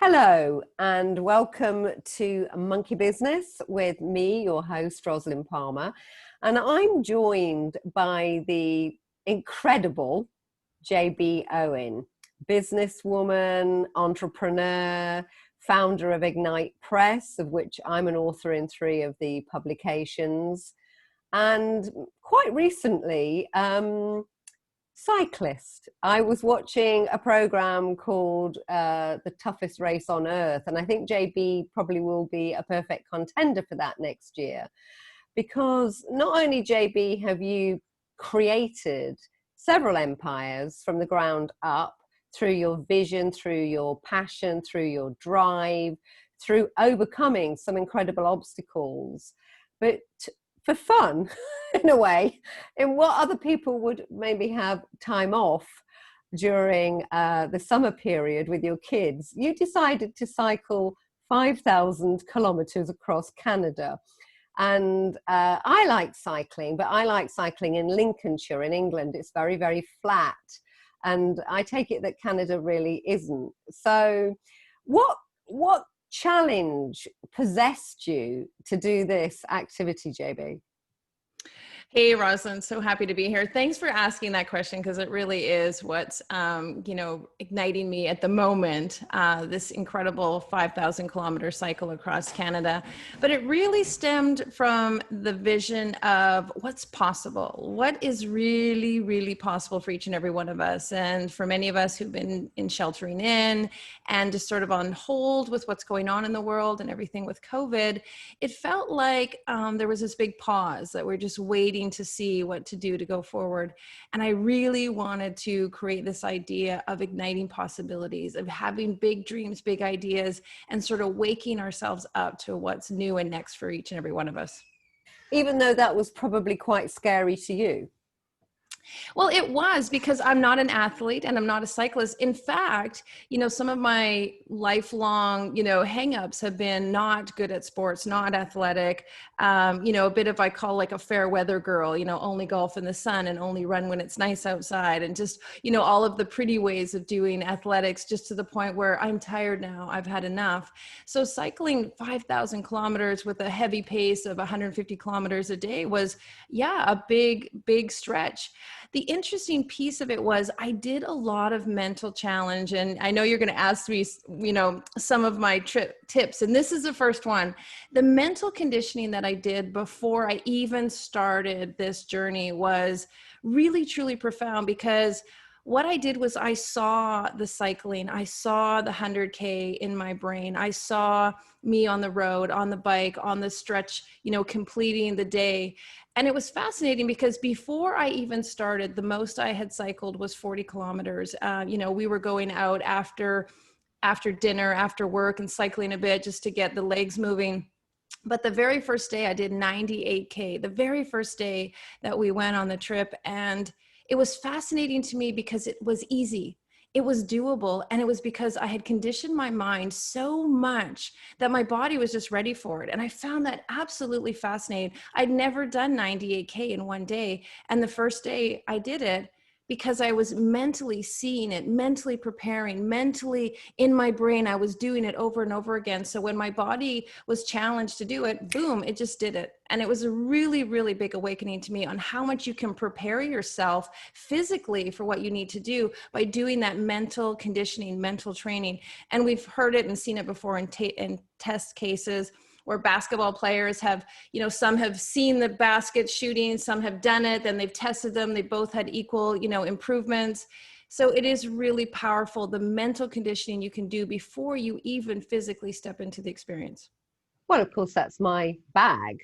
Hello and welcome to Monkey Business with me, your host, Rosalind Palmer. And I'm joined by the incredible JB Own, businesswoman, entrepreneur, founder of Ignite Press, of which I'm an author in 3 of the publications. And quite recently, cyclist. I was watching a program called The Toughest Race on Earth, and I think JB probably will be a perfect contender for that next year, because not only, JB, have you created several empires from the ground up through your vision, through your passion, through your drive, through overcoming some incredible obstacles, but for fun, in a way, in what other people would maybe have time off during the summer period with your kids, you decided to cycle 5,000 kilometers across Canada. And I like cycling, but I like cycling in Lincolnshire in England. It's very, very flat. And I take it that Canada really isn't. So what challenge possessed you to do this activity, JB? Hey, Rosalind, so happy to be here. Thanks for asking that question, because it really is what's, igniting me at the moment, this incredible 5,000 kilometer cycle across Canada. But it really stemmed from the vision of what's possible, what is really, really possible for each and every one of us. And for many of us who've been in sheltering in and just sort of on hold with what's going on in the world and everything with COVID, it felt like there was this big pause that we're just waiting to see what to do to go forward. And I really wanted to create this idea of igniting possibilities, of having big dreams, big ideas, and sort of waking ourselves up to what's new and next for each and every one of us. Even though that was probably quite scary to you. Well, it was, because I'm not an athlete and I'm not a cyclist. In fact, some of my lifelong, hangups have been not good at sports, not athletic, a bit of, I call like a fair weather girl, only golf in the sun and only run when it's nice outside. And just, all of the pretty ways of doing athletics, just to the point where I'm tired now, I've had enough. So cycling 5,000 kilometers with a heavy pace of 150 kilometers a day was, a big stretch. The interesting piece of it was I did a lot of mental challenge, and I know you're going to ask me, some of my tips, and this is the first one. The mental conditioning that I did before I even started this journey was really, truly profound, because what I did was I saw the cycling, I saw the 100K in my brain. I saw me on the road, on the bike, on the stretch, completing the day. And it was fascinating, because before I even started, the most I had cycled was 40 kilometers. We were going out after dinner, after work, and cycling a bit just to get the legs moving. But the very first day I did 98K, the very first day that we went on the trip. And it was fascinating to me because it was easy. It was doable. And it was because I had conditioned my mind so much that my body was just ready for it. And I found that absolutely fascinating. I'd never done 98K in one day. And the first day I did it, because I was mentally seeing it, mentally preparing, mentally in my brain, I was doing it over and over again. So when my body was challenged to do it, boom, it just did it. And it was a really, really big awakening to me on how much you can prepare yourself physically for what you need to do by doing that mental conditioning, mental training. And we've heard it and seen it before in test cases, where basketball players have, some have seen the basket shooting, some have done it, then they've tested them. They both had equal, improvements. So it is really powerful, the mental conditioning you can do before you even physically step into the experience. Well, of course, that's my bag.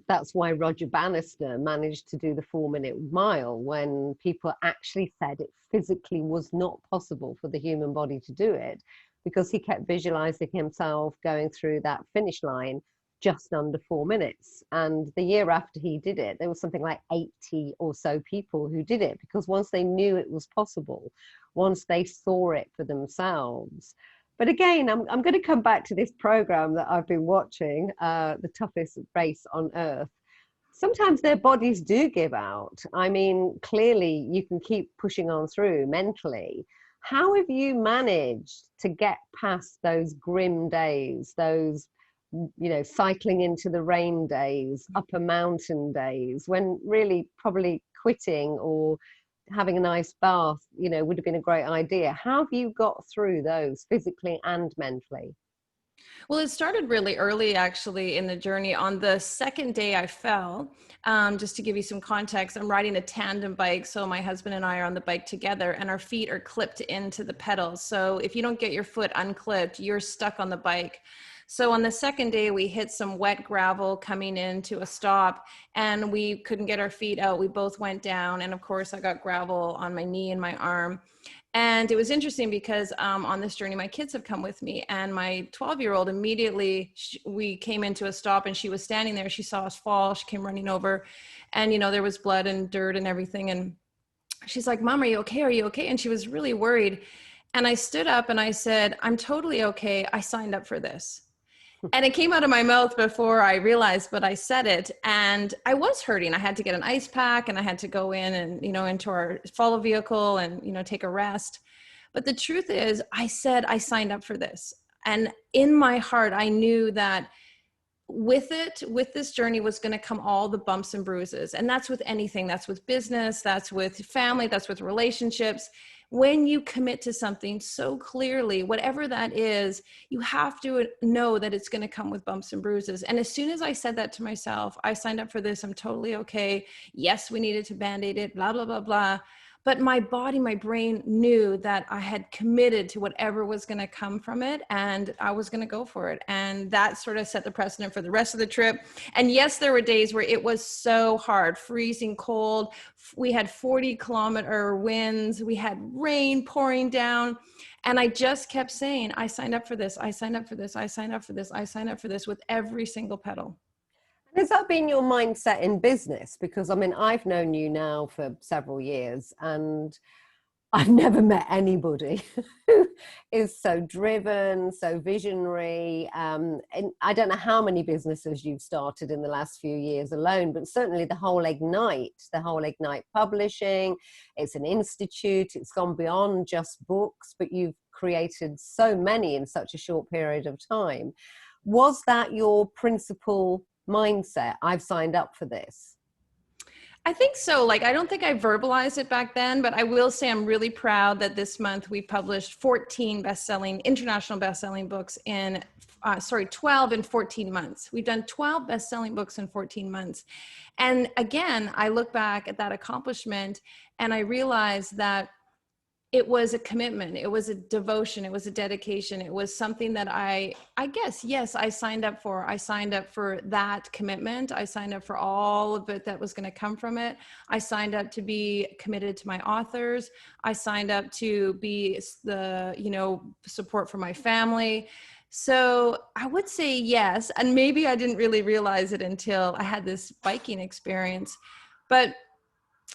That's why Roger Bannister managed to do the 4-minute mile when people actually said it physically was not possible for the human body to do it, because he kept visualizing himself going through that finish line just under 4 minutes. And the year after he did it, there was something like 80 or so people who did it, because once they knew it was possible, once they saw it for themselves. But again, I'm going to come back to this program that I've been watching, The Toughest Race on Earth. Sometimes their bodies do give out. I mean, clearly you can keep pushing on through mentally, How have you managed to get past those grim days, those, cycling into the rain days, up a mountain days, when really probably quitting or having a nice bath, would have been a great idea? How have you got through those physically and mentally? Well, it started really early, actually, in the journey. On the second day I fell, just to give you some context, I'm riding a tandem bike. So my husband and I are on the bike together, and our feet are clipped into the pedals. So if you don't get your foot unclipped, you're stuck on the bike. So on the second day, we hit some wet gravel coming into a stop, and we couldn't get our feet out. We both went down. And of course, I got gravel on my knee and my arm. And it was interesting because on this journey, my kids have come with me, and my 12-year-old immediately, we came into a stop and she was standing there. She saw us fall. She came running over, and, there was blood and dirt and everything. And she's like, "Mom, are you okay? Are you okay?" And she was really worried. And I stood up and I said, "I'm totally okay. I signed up for this." And it came out of my mouth before I realized, but I said it, and I was hurting. I had to get an ice pack, and I had to go in and, into our follow vehicle and, take a rest. But the truth is, I said, I signed up for this. And in my heart, I knew that with this journey was going to come all the bumps and bruises. And that's with anything. That's with business. That's with family. That's with relationships. When you commit to something so clearly, whatever that is, you have to know that it's going to come with bumps and bruises. And as soon as I said that to myself, I signed up for this. I'm totally okay. Yes, we needed to band-aid it, blah, blah, blah, blah. But my body, my brain knew that I had committed to whatever was going to come from it, and I was going to go for it. And that sort of set the precedent for the rest of the trip. And yes, there were days where it was so hard, freezing cold. We had 40-kilometer winds. We had rain pouring down. And I just kept saying, I signed up for this. I signed up for this. I signed up for this. I signed up for this, with every single pedal. Has that been your mindset in business? Because I've known you now for several years, and I've never met anybody who is so driven, so visionary. And I don't know how many businesses you've started in the last few years alone, but certainly the whole Ignite Publishing, it's an institute, it's gone beyond just books, but you've created so many in such a short period of time. Was that your principal mindset? I've signed up for this. I think so. I don't think I verbalized it back then, but I will say I'm really proud that this month we published 14 international best-selling books in, 12 in 14 months. We've done 12 best-selling books in 14 months. And again, I look back at that accomplishment and I realized that it was a commitment. It was a devotion. It was a dedication. It was something that I guess, yes, I signed up for. I signed up for that commitment. I signed up for all of it that was going to come from it. I signed up to be committed to my authors. I signed up to be the, support for my family. So I would say yes. And maybe I didn't really realize it until I had this biking experience. But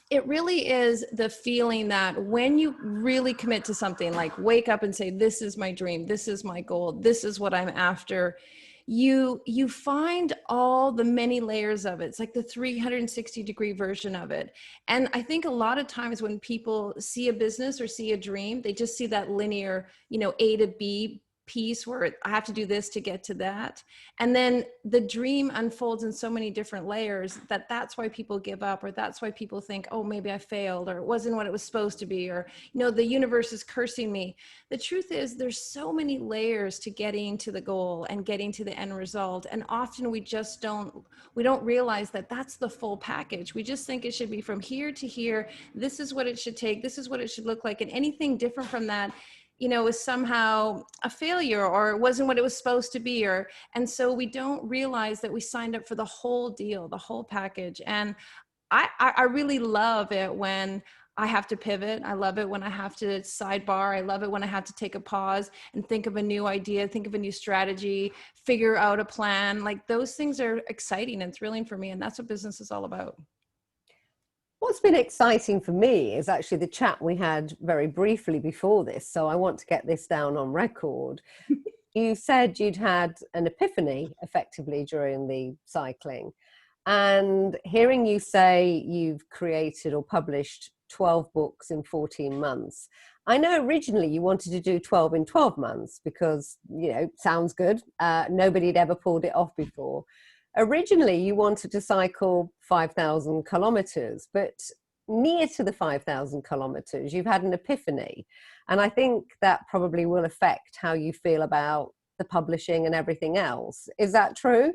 it really is the feeling that when you really commit to something, like wake up and say, this is my dream, this is my goal, this is what I'm after, you find all the many layers of it. It's like the 360-degree version of it. And I think a lot of times when people see a business or see a dream, they just see that linear, A to B piece where I have to do this to get to that. And then the dream unfolds in so many different layers that's why people give up, or that's why people think, oh, maybe I failed, or it wasn't what it was supposed to be, or, the universe is cursing me. The truth is there's so many layers to getting to the goal and getting to the end result. And often we don't realize that that's the full package. We just think it should be from here to here. This is what it should take. This is what it should look like. And anything different from that is somehow a failure, or it wasn't what it was supposed to be. And so we don't realize that we signed up for the whole deal, the whole package. And I really love it when I have to pivot. I love it when I have to sidebar. I love it when I have to take a pause and think of a new idea, think of a new strategy, figure out a plan. Those things are exciting and thrilling for me. And that's what business is all about. What's been exciting for me is actually the chat we had very briefly before this. So I want to get this down on record. You said you'd had an epiphany effectively during the cycling. And hearing you say you've created or published 12 books in 14 months, I know originally you wanted to do 12 in 12 months because, sounds good. Nobody had ever pulled it off before. Originally, you wanted to cycle 5,000 kilometers, but near to the 5,000 kilometers, you've had an epiphany. And I think that probably will affect how you feel about the publishing and everything else. Is that true?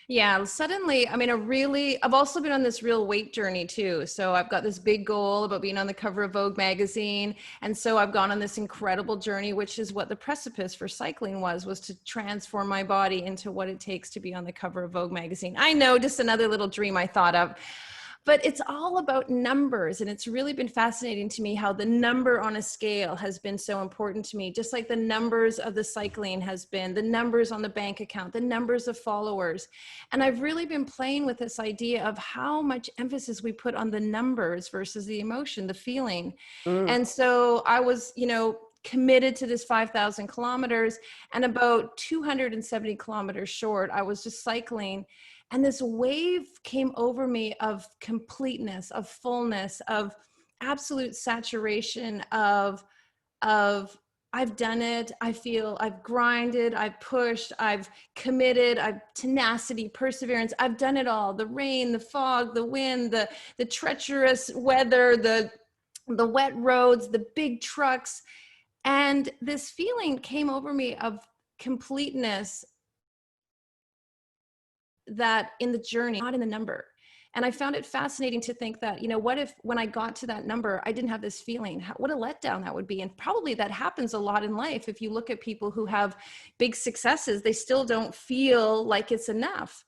Yeah, suddenly, I mean, I've also been on this real weight journey too. So I've got this big goal about being on the cover of Vogue magazine. And so I've gone on this incredible journey, which is what the precipice for cycling was to transform my body into what it takes to be on the cover of Vogue magazine. I know, just another little dream I thought of. But it's all about numbers. And it's really been fascinating to me how the number on a scale has been so important to me, just like the numbers of the cycling has been, the numbers on the bank account, the numbers of followers. And I've really been playing with this idea of how much emphasis we put on the numbers versus the emotion, the feeling. Mm. And so I was, committed to this 5,000 kilometers, and about 270 kilometers short, I was just cycling. And this wave came over me of completeness, of fullness, of absolute saturation, of I've done it. I feel I've grinded, I've pushed, I've committed, I've tenacity, perseverance. I've done it all. The rain, the fog, the wind, the treacherous weather, the wet roads, the big trucks. And this feeling came over me of completeness, that in the journey, not in the number. And I found it fascinating to think that, what if when I got to that number, I didn't have this feeling? What a letdown that would be. And probably that happens a lot in life. If you look at people who have big successes, they still don't feel like it's enough.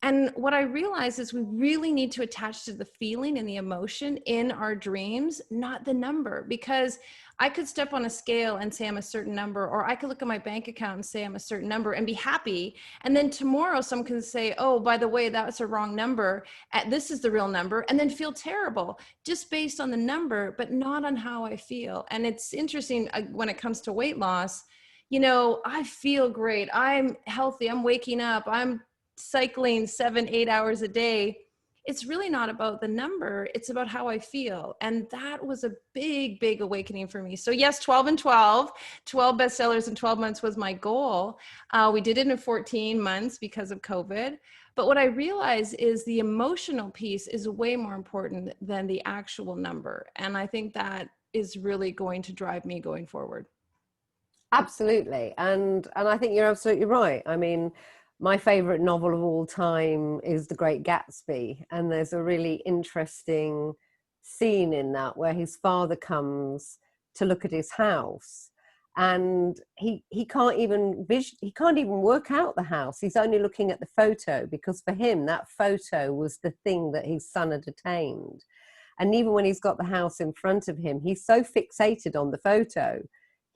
And what I realize is we really need to attach to the feeling and the emotion in our dreams, not the number, because I could step on a scale and say I'm a certain number, or I could look at my bank account and say I'm a certain number and be happy. And then tomorrow someone can say, oh, by the way, that's a wrong number. This is the real number, and then feel terrible just based on the number, but not on how I feel. And it's interesting when it comes to weight loss, I feel great. I'm healthy. I'm waking up. I'm cycling 7-8 hours a day. It's really not about the number. It's about how I feel. And that was a big, big awakening for me. So yes, 12 and 12 bestsellers in 12 months was my goal. We did it in 14 months because of COVID. But what I realized is the emotional piece is way more important than the actual number. And I think that is really going to drive me going forward. Absolutely. And I think you're absolutely right. I mean, my favorite novel of all time is The Great Gatsby. And there's a really interesting scene in that where his father comes to look at his house, and he can't even work out the house. He's only looking at the photo, because for him that photo was the thing that his son had attained. And even when he's got the house in front of him, he's so fixated on the photo,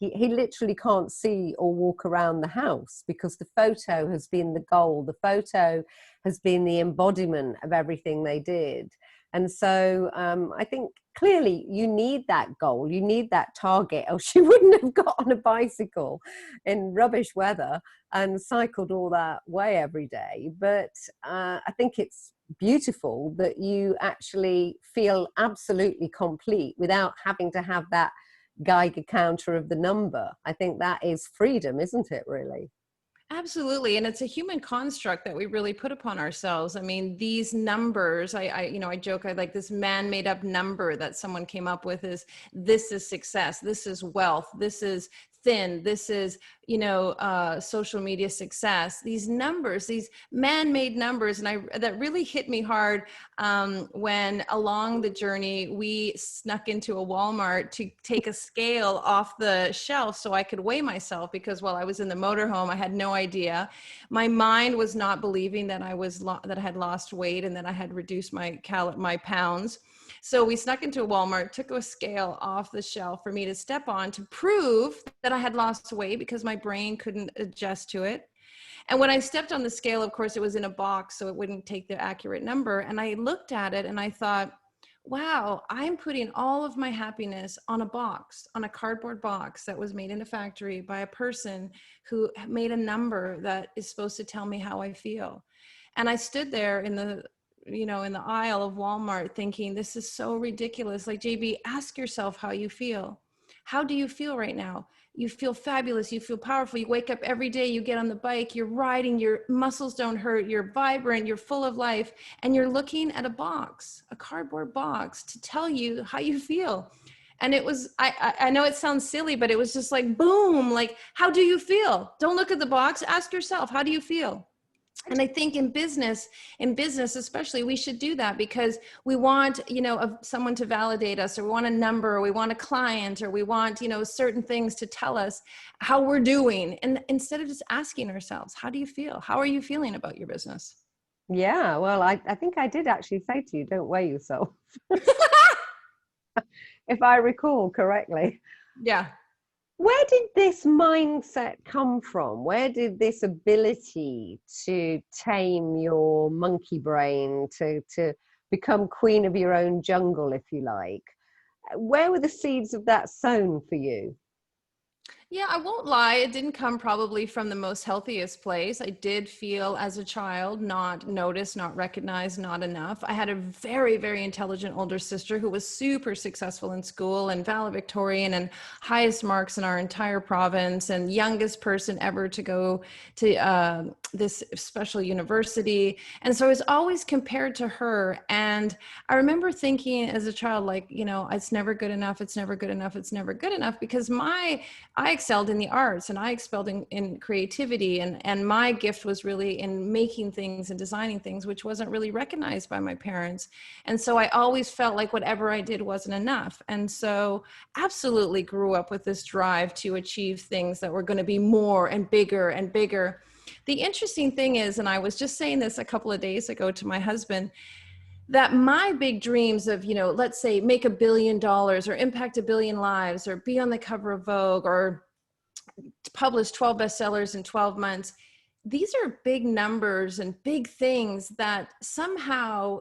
he literally can't see or walk around the house, because the photo has been the goal. The photo has been the embodiment of everything they did. And so I think clearly you need that goal, you need that target, else you wouldn't have got on a bicycle in rubbish weather and cycled all that way every day. But I think it's beautiful that you actually feel absolutely complete without having to have that Geiger counter of the number. I think that is freedom, isn't it, really? Absolutely. And it's a human construct that we really put upon ourselves. I mean, these numbers, I joke, I like this man-made up number that someone came up with is, this is success, this is wealth, this is thin, this is, social media success. These numbers, these man-made numbers, and that really hit me hard when along the journey we snuck into a Walmart to take a scale off the shelf so I could weigh myself, because while I was in the motorhome, I had no idea. My mind was not believing that that I had lost weight and that I had reduced my pounds. So we snuck into a Walmart, took a scale off the shelf for me to step on to prove that I had lost weight, because my brain couldn't adjust to it. And when I stepped on the scale, of course, it was in a box, so it wouldn't take the accurate number. And I looked at it and I thought, wow, I'm putting all of my happiness on a box, on a cardboard box that was made in a factory by a person who made a number that is supposed to tell me how I feel. And I stood there in the aisle of Walmart thinking, this is so ridiculous. Like, JB, ask yourself how you feel. How do you feel right now? You feel fabulous. You feel powerful. You wake up every day, you get on the bike, you're riding, your muscles don't hurt, you're vibrant, you're full of life, and you're looking at a box, a cardboard box, to tell you how you feel. And it was, I know it sounds silly, but it was just like, boom, like, how do you feel? Don't look at the box, ask yourself, how do you feel? And I think in business especially, we should do that, because we want, someone to validate us, or we want a number, or we want a client, or we want, certain things to tell us how we're doing. And instead of just asking ourselves, how do you feel? How are you feeling about your business? Yeah, well, I think I did actually say to you, don't weigh yourself, if I recall correctly. Yeah. Where did this mindset come from? Where did this ability to tame your monkey brain, to become queen of your own jungle, if you like, where were the seeds of that sown for you? Yeah, I won't lie. It didn't come probably from the most healthiest place. I did feel as a child not noticed, not recognized, not enough. I had a very, very intelligent older sister who was super successful in school and valedictorian and highest marks in our entire province, and youngest person ever to go to this special university. And so I was always compared to her. And I remember thinking as a child, like, it's never good enough. It's never good enough. It's never good enough, because I excelled in the arts, and I excelled in creativity, and my gift was really in making things and designing things, which wasn't really recognized by my parents. And so I always felt like whatever I did wasn't enough. And so absolutely grew up with this drive to achieve things that were going to be more and bigger and bigger. The interesting thing is, and I was just saying this a couple of days ago to my husband, that my big dreams of, let's say make $1 billion or impact 1 billion lives or be on the cover of Vogue or publish 12 bestsellers in 12 months, these are big numbers and big things that somehow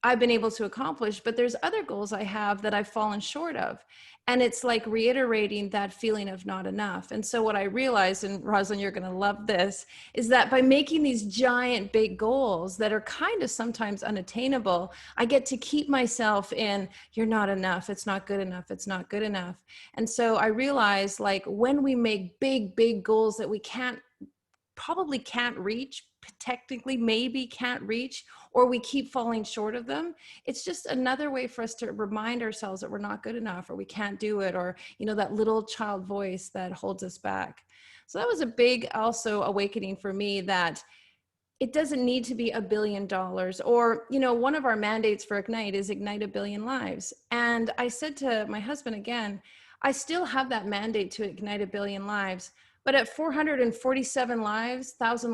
I've been able to accomplish, but there's other goals I have that I've fallen short of. And it's like reiterating that feeling of not enough. And so what I realized, and Rosalind, you're going to love this, is that by making these giant big goals that are kind of sometimes unattainable, I get to keep myself in, you're not enough, it's not good enough, it's not good enough. And so I realized, like, when we make big, big goals that we probably can't reach, technically maybe can't reach, or we keep falling short of them, it's just another way for us to remind ourselves that we're not good enough, or we can't do it, or that little child voice that holds us back. So that was a big also awakening for me, that it doesn't need to be $1 billion, or one of our mandates for Ignite is Ignite 1 billion lives. And I said to my husband again, I still have that mandate to ignite 1 billion lives, but at 447,000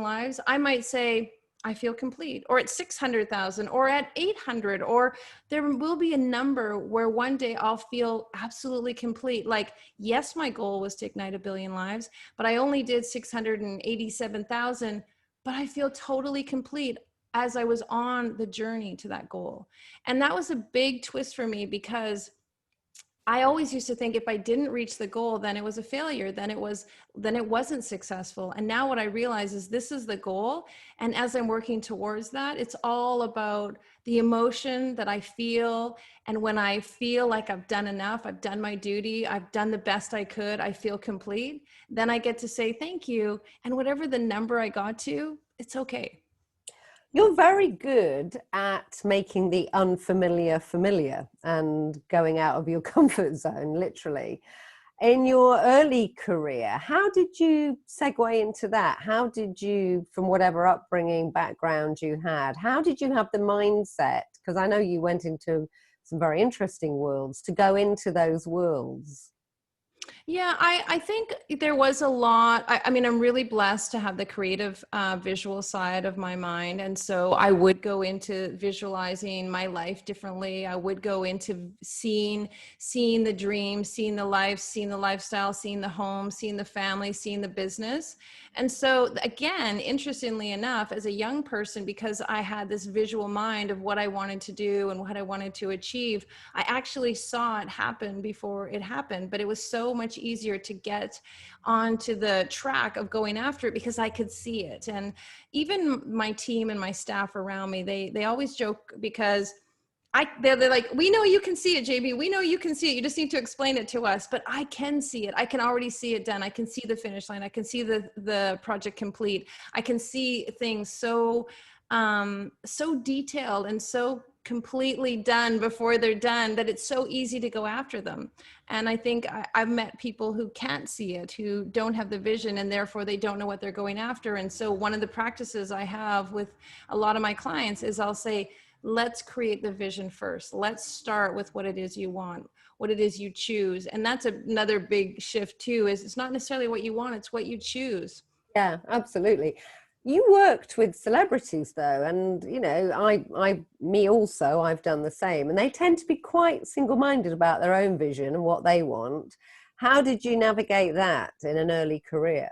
lives, I might say, I feel complete, or at 600,000, or at 800, or there will be a number where one day I'll feel absolutely complete. Like, yes, my goal was to ignite 1 billion lives, but I only did 687,000, but I feel totally complete as I was on the journey to that goal. And that was a big twist for me, because I always used to think if I didn't reach the goal, then it was a failure, then it wasn't successful. And now what I realize is this is the goal. And as I'm working towards that, it's all about the emotion that I feel. And when I feel like I've done enough, I've done my duty, I've done the best I could, I feel complete, then I get to say thank you. And whatever the number I got to, it's okay. You're very good at making the unfamiliar familiar and going out of your comfort zone, literally. In your early career, how did you segue into that? How did you, from whatever upbringing, background you had, how did you have the mindset? Because I know you went into some very interesting worlds, to go into those worlds. Yeah, I think there was a lot. I mean, I'm really blessed to have the creative visual side of my mind. And so I would go into visualizing my life differently. I would go into seeing the dream, seeing the life, seeing the lifestyle, seeing the home, seeing the family, seeing the business. And so again, interestingly enough, as a young person, because I had this visual mind of what I wanted to do and what I wanted to achieve, I actually saw it happen before it happened. But it was so much easier to get onto the track of going after it because I could see it. And even my team and my staff around me, they always joke, because they're like, we know you can see it, JB. We know you can see it. You just need to explain it to us. But I can see it. I can already see it done. I can see the finish line. I can see the project complete. I can see things so detailed and so completely done before they're done that it's so easy to go after them. And I think I've met people who can't see it, who don't have the vision, and therefore they don't know what they're going after. And so one of the practices I have with a lot of my clients is I'll say, let's create the vision first. Let's start with what it is you want, what it is you choose. And that's another big shift too, is it's not necessarily what you want, it's what you choose. Yeah, absolutely. You worked with celebrities though, and you know, me also, I've done the same, and they tend to be quite single-minded about their own vision and what they want. How did you navigate that in an early career?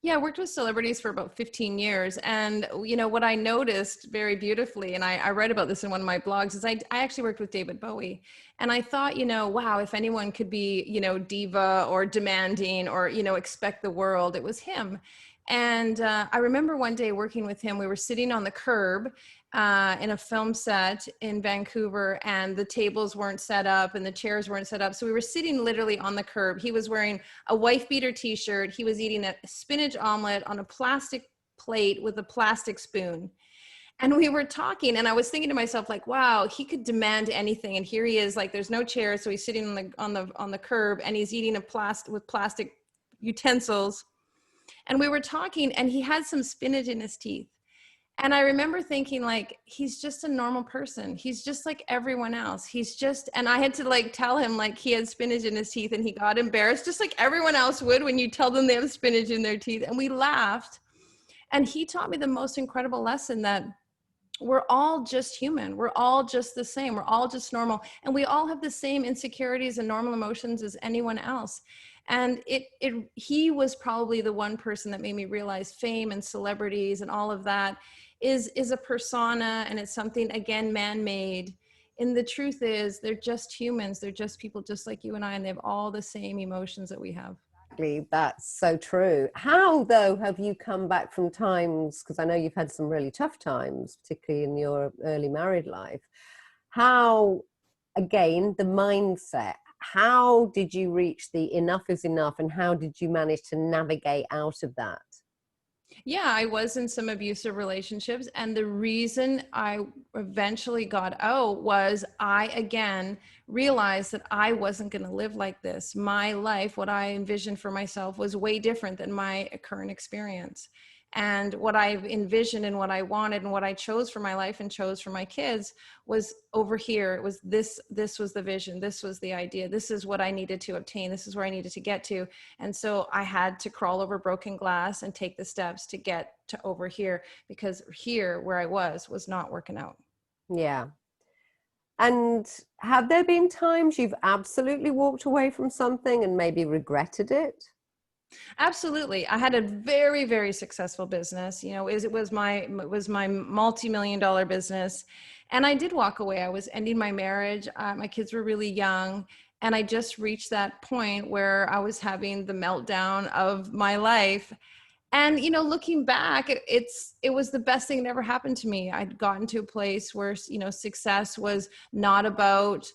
Yeah, I worked with celebrities for about 15 years. And, you know, what I noticed very beautifully, and I read about this in one of my blogs, is I actually worked with David Bowie. And I thought, you know, wow, if anyone could be, you know, diva or demanding or, you know, expect the world, it was him. And I remember one day working with him, we were sitting on the curb in a film set in Vancouver, and the tables weren't set up and the chairs weren't set up. So we were sitting literally on the curb. He was wearing a wife beater t-shirt. He was eating a spinach omelet on a plastic plate with a plastic spoon. And we were talking, and I was thinking to myself, like, wow, he could demand anything. And here he is, like, there's no chair. So he's sitting on the curb, and he's eating with plastic utensils. And we were talking, and he had some spinach in his teeth. And I remember thinking, like, he's just a normal person. He's just like everyone else. And I had to like tell him like he had spinach in his teeth, and he got embarrassed just like everyone else would when you tell them they have spinach in their teeth. And we laughed. And he taught me the most incredible lesson that we're all just human. We're all just the same. We're all just normal. And we all have the same insecurities and normal emotions as anyone else. And he was probably the one person that made me realize fame and celebrities and all of that is a persona, and it's something, again, man-made. And the truth is, they're just humans. They're just people just like you and I, and they have all the same emotions that we have. Exactly, that's so true. How, though, have you come back from times, because I know you've had some really tough times, particularly in your early married life. How, again, the mindset, how did you reach the enough is enough, and how did you manage to navigate out of that? Yeah, I was in some abusive relationships. And the reason I eventually got out was I, again, realized that I wasn't going to live like this. My life, what I envisioned for myself, was way different than my current experience. And what I envisioned and what I wanted and what I chose for my life and chose for my kids was over here. It was this was the vision. This was the idea. This is what I needed to obtain. This is where I needed to get to. And so I had to crawl over broken glass and take the steps to get to over here, because here where I was not working out. Yeah. And have there been times you've absolutely walked away from something and maybe regretted it? Absolutely. I had a very, very successful business. You know, it was my multi-million-dollar business. And I did walk away. I was ending my marriage. My kids were really young. And I just reached that point where I was having the meltdown of my life. And, you know, looking back, it was the best thing that ever happened to me. I'd gotten to a place where, you know, success was not about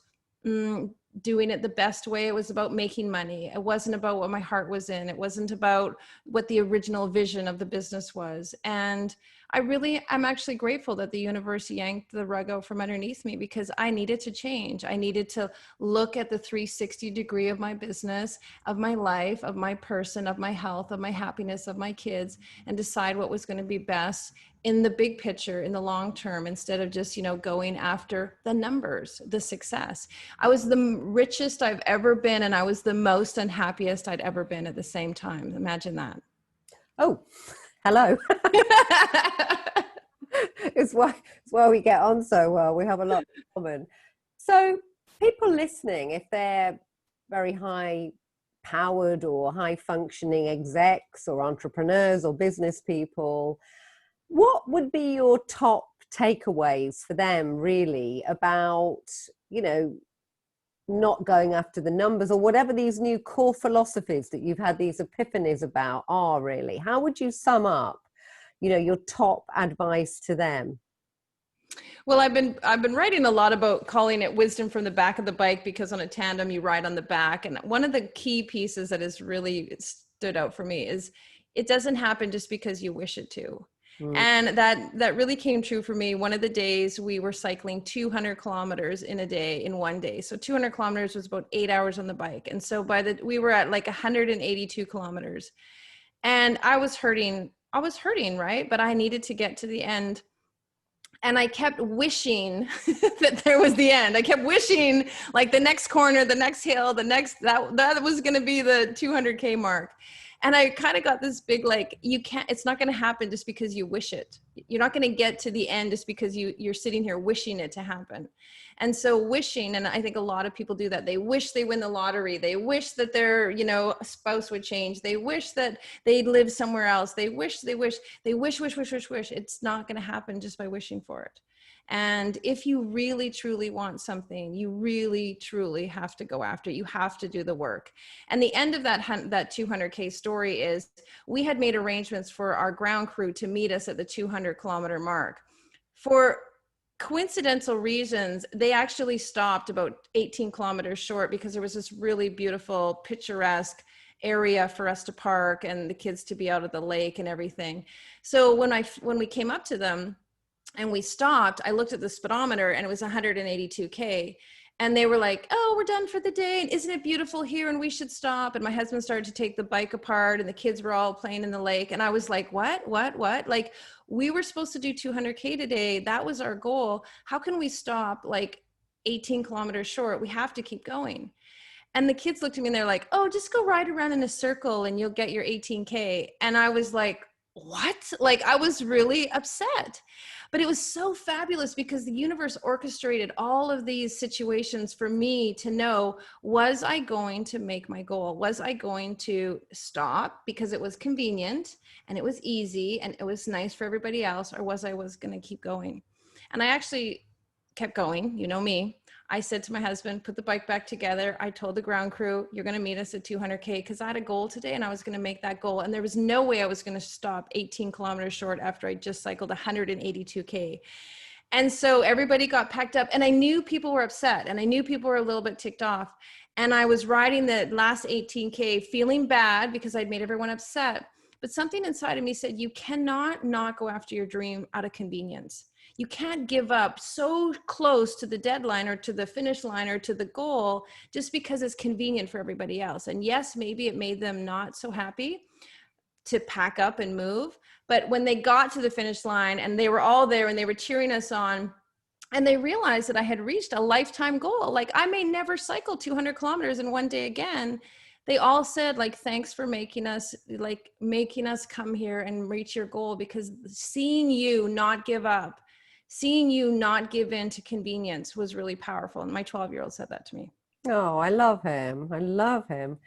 doing it the best way. It was about making money. It wasn't about what my heart was in. It wasn't about what the original vision of the business was. And I'm actually grateful that the universe yanked the rug out from underneath me, because I needed to change. I needed to look at the 360 degree of my business, of my life, of my person, of my health, of my happiness, of my kids, and decide what was going to be best in the big picture, in the long term, instead of just, you know, going after the numbers, the success. I was the richest I've ever been, and I was the most unhappiest I'd ever been at the same time. Imagine that. Oh, hello. It's why we get on so well. We have a lot in common. So people listening, if they're very high powered or high functioning execs or entrepreneurs or business people, what would be your top takeaways for them really about, you know, not going after the numbers, or whatever these new core philosophies that you've had these epiphanies about are really? How would you sum up, you know, your top advice to them? Well, I've been writing a lot about calling it wisdom from the back of the bike, because on a tandem you ride on the back. And one of the key pieces that has really stood out for me is it doesn't happen just because you wish it to. Mm. And that really came true for me. One of the days we were cycling 200 kilometers in a day, in one day. So 200 kilometers was about 8 hours on the bike. And so we were at like 182 kilometers, and I was hurting, right? But I needed to get to the end. And I kept wishing that there was the end. I kept wishing like the next corner, the next hill, that was going to be the 200K mark. And I kind of got this big, like, it's not going to happen just because you wish it. You're not going to get to the end just because you're sitting here wishing it to happen. And so wishing, and I think a lot of people do that. They wish they win the lottery. They wish that their, spouse would change. They wish that they'd live somewhere else. They wish. It's not going to happen just by wishing for it. And if you really, truly want something, you really, truly have to go after it. You have to do the work. And the end of that 200K story is we had made arrangements for our ground crew to meet us at the 200-kilometer mark. For coincidental reasons, they actually stopped about 18 kilometers short because there was this really beautiful, picturesque area for us to park and the kids to be out at the lake and everything. So when we came up to them, and we stopped, I looked at the speedometer and it was 182K. And they were like, oh, we're done for the day. And isn't it beautiful here? And we should stop. And my husband started to take the bike apart and the kids were all playing in the lake. And I was like, what? Like, we were supposed to do 200K today. That was our goal. How can we stop like 18 kilometers short? We have to keep going. And the kids looked at me and they're like, oh, just go ride around in a circle and you'll get your 18K. And I was like, what? Like, I was really upset. But it was so fabulous because the universe orchestrated all of these situations for me to know, was I going to make my goal? Was I going to stop because it was convenient and it was easy and it was nice for everybody else, or was going to keep going? And I actually kept going, you know me. I said to my husband, put the bike back together. I told the ground crew, you're going to meet us at 200K, because I had a goal today and I was going to make that goal. And there was no way I was going to stop 18 kilometers short after I just cycled 182K. And so everybody got packed up, and I knew people were upset and I knew people were a little bit ticked off. And I was riding the last 18K feeling bad because I'd made everyone upset. But something inside of me said, you cannot not go after your dream out of convenience. You can't give up so close to the deadline or to the finish line or to the goal just because it's convenient for everybody else. And yes, maybe it made them not so happy to pack up and move. But when they got to the finish line and they were all there and they were cheering us on, and they realized that I had reached a lifetime goal, like I may never cycle 200 kilometers in one day again. They all said, like, thanks for making us come here and reach your goal, because seeing you not give up, seeing you not give in to convenience was really powerful. And my 12-year-old said that to me. Oh, I love him. I love him.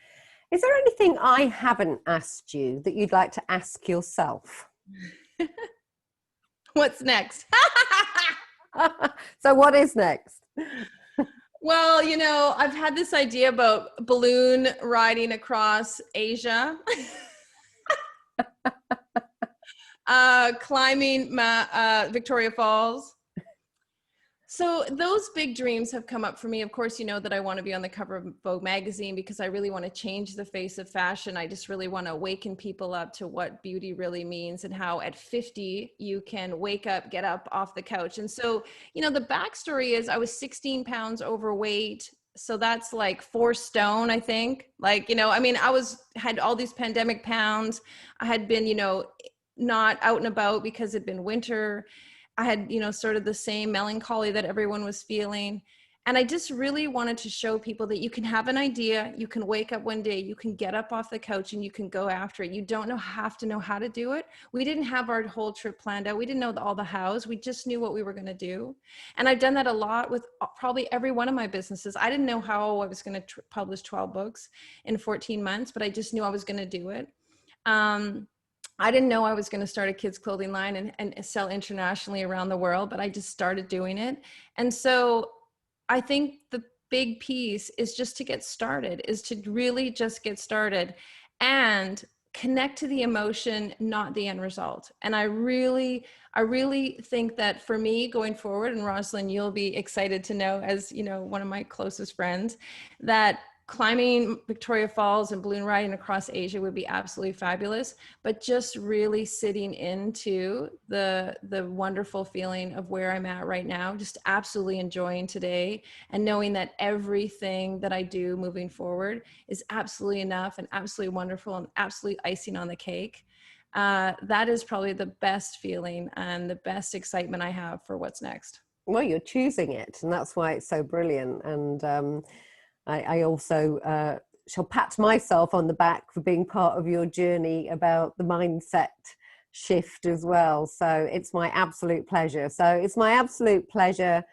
Is there anything I haven't asked you that you'd like to ask yourself? What's next? So what is next? Well, I've had this idea about balloon riding across Asia. Climbing Victoria Falls. So those big dreams have come up for me. Of course, you know that I want to be on the cover of Vogue magazine because I really want to change the face of fashion. I just really want to awaken people up to what beauty really means and how at 50 you can wake up, get up off the couch. And so, the backstory is I was 16 pounds overweight. So that's like 4 stone, I think. Like, I had all these pandemic pounds. I had been, not out and about because it'd been winter. I had, sort of the same melancholy that everyone was feeling. And I just really wanted to show people that you can have an idea, you can wake up one day, you can get up off the couch and you can go after it. You don't have to know how to do it. We didn't have our whole trip planned out. We didn't know all the hows. We just knew what we were going to do. And I've done that a lot with probably every one of my businesses. I didn't know how I was going to publish 12 books in 14 months, but I just knew I was going to do it. I didn't know I was going to start a kids clothing line and sell internationally around the world, but I just started doing it. And so I think the big piece is just to get started, is to really just get started. And connect to the emotion, not the end result. And I really think that for me going forward, and Rosalind, you'll be excited to know, as you know, one of my closest friends, that climbing Victoria Falls and balloon riding across Asia would be absolutely fabulous, but just really sitting into the wonderful feeling of where I'm at right now, just absolutely enjoying today, and knowing that everything that I do moving forward is absolutely enough and absolutely wonderful and absolutely icing on the cake. That is probably the best feeling and the best excitement I have for what's next. Well, you're choosing it, and that's why it's so brilliant. And I also shall pat myself on the back for being part of your journey about the mindset shift as well. So it's my absolute pleasure. So it's my absolute pleasure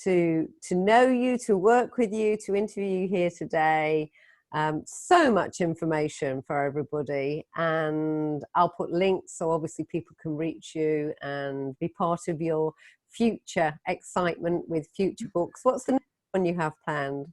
to know you, to work with you, to interview you here today. So much information for everybody, and I'll put links so obviously people can reach you and be part of your future excitement with future books. What's the next one you have planned?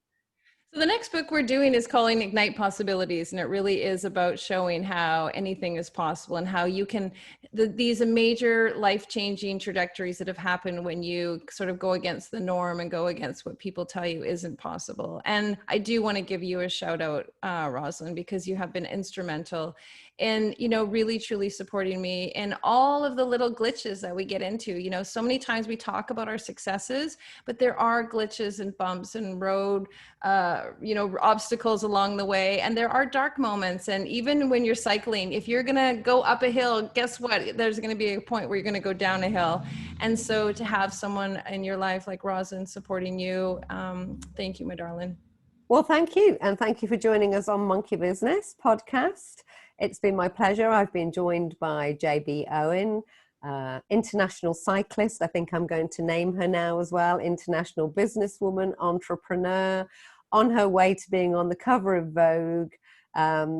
So the next book we're doing is calling Ignite Possibilities, and it really is about showing how anything is possible and how you can, these major life-changing trajectories that have happened when you sort of go against the norm and go against what people tell you isn't possible. And I do want to give you a shout out, Rosalind, because you have been instrumental in, you know, really truly supporting me in all of the little glitches that we get into. You know, so many times we talk about our successes, but there are glitches and bumps and road you know, obstacles along the way. And there are dark moments. And even when you're cycling, if you're going to go up a hill, guess what? There's going to be a point where you're going to go down a hill. And so to have someone in your life like Rosalind supporting you, thank you, my darling. Well, thank you. And thank you for joining us on Monkey Business podcast. It's been my pleasure. I've been joined by JB Own, international cyclist. I think I'm going to name her now as well. International businesswoman, entrepreneur, on her way to being on the cover of Vogue,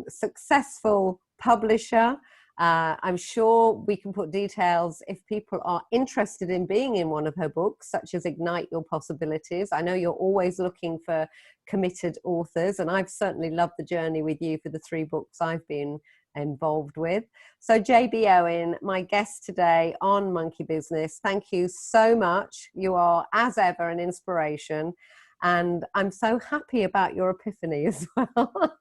successful publisher. I'm sure we can put details if people are interested in being in one of her books, such as Ignite Your Possibilities. I know you're always looking for committed authors, and I've certainly loved the journey with you for the 3 books I've been involved with. So JB Owen, my guest today on Monkey Business, thank you so much. You are, as ever, an inspiration. And I'm so happy about your epiphany as well.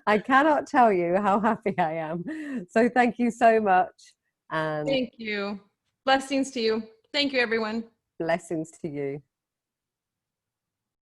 I cannot tell you how happy I am. So thank you so much. And thank you. Blessings to you. Thank you, everyone. Blessings to you.